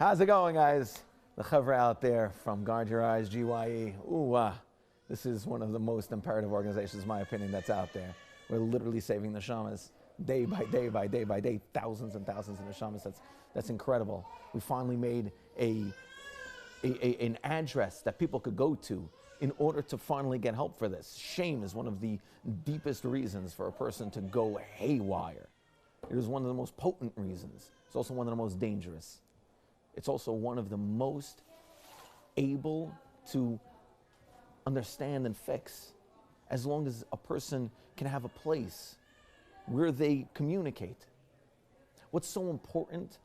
How's it going, guys? The chevra out there from Guard Your Eyes, GYE. This is one of the most imperative organizations, in my opinion, that's out there. We're literally saving the neshamas day by day by day by day, thousands and thousands of neshamas. That's incredible. We finally made an address that people could go to in order to finally get help for this. Shame is one of the deepest reasons for a person to go haywire. It is one of the most potent reasons. It's also one of the most dangerous. It's also one of the most able to understand and fix, as long as a person can have a place where they communicate. What's so important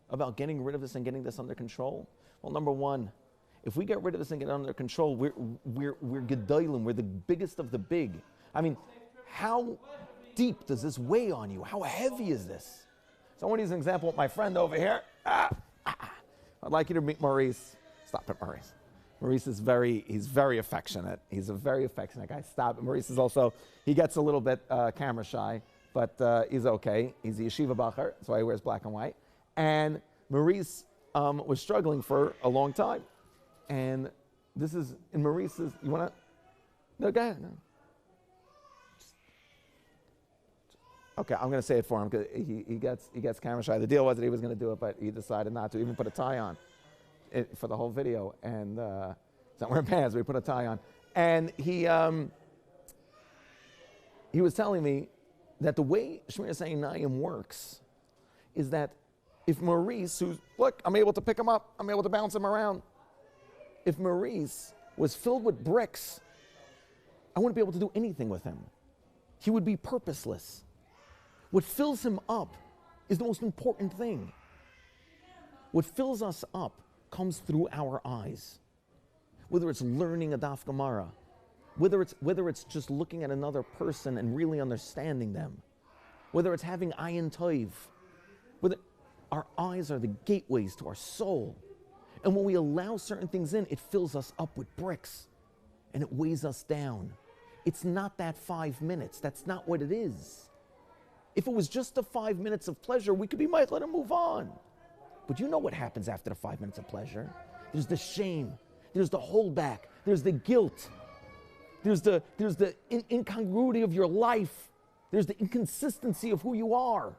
about getting rid of this and getting this under control? Well, number one, if we get rid of this and get it under control, we're gedolim, we're the biggest of the big. I mean, how deep does this weigh on you? How heavy is this? So I want to use an example with my friend over here. I'd like you to meet Maurice. Stop it, Maurice. Maurice is he's very affectionate. He's a very affectionate guy. Stop it. Maurice is also, he gets a little bit camera shy, but he's okay. He's a yeshiva bacher, that's why he wears black and white. And Maurice was struggling for a long time. And this is, in Maurice's, you want to? No, go ahead. No. Okay, I'm going to say it for him because he gets camera shy. The deal was that he was going to do it, but he decided not to. Even put a tie on for the whole video, and he's not wearing pants, but he put a tie on. And he was telling me that the way Shmir Sayinayim works is that if Maurice, look, I'm able to pick him up, I'm able to bounce him around. If Maurice was filled with bricks, I wouldn't be able to do anything with him. He would be purposeless. What fills him up is the most important thing. What fills us up comes through our eyes. Whether it's learning a daf Gemara, whether it's just looking at another person and really understanding them, whether it's having ayin toiv, our eyes are the gateways to our soul. And when we allow certain things in, it fills us up with bricks and it weighs us down. It's not that 5 minutes. That's not what it is. If it was just the 5 minutes of pleasure, we could be might let him move on. But you know what happens after the 5 minutes of pleasure? There's the shame. There's the holdback. There's the guilt. There's the incongruity of your life. There's the inconsistency of who you are.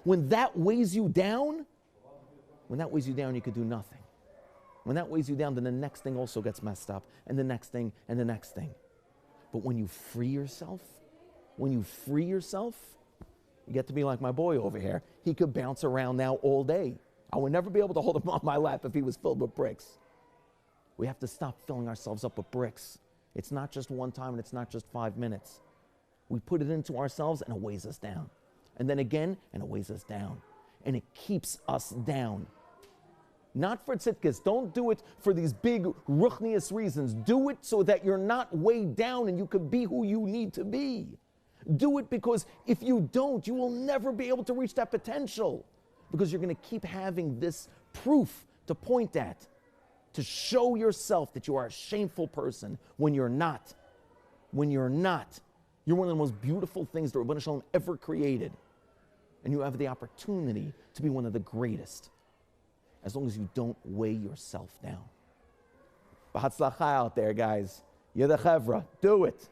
When that weighs you down, you could do nothing. When that weighs you down, then the next thing also gets messed up, and the next thing, and the next thing. But when you free yourself, you get to be like my boy over here. He could bounce around now all day. I would never be able to hold him on my lap if he was filled with bricks. We have to stop filling ourselves up with bricks. It's not just one time and it's not just 5 minutes. We put it into ourselves and it weighs us down. And then again, and it weighs us down. And it keeps us down. Not for tzidkes. Don't do it for these big ruchnius reasons. Do it so that you're not weighed down and you can be who you need to be. Do it because if you don't, you will never be able to reach that potential, because you're going to keep having this proof to point at, to show yourself that you are a shameful person when you're not. When you're not. You're one of the most beautiful things that Rabbi Shalom ever created. And you have the opportunity to be one of the greatest, as long as you don't weigh yourself down. B'hatzlacha out there, guys. You're the chevra. Do it.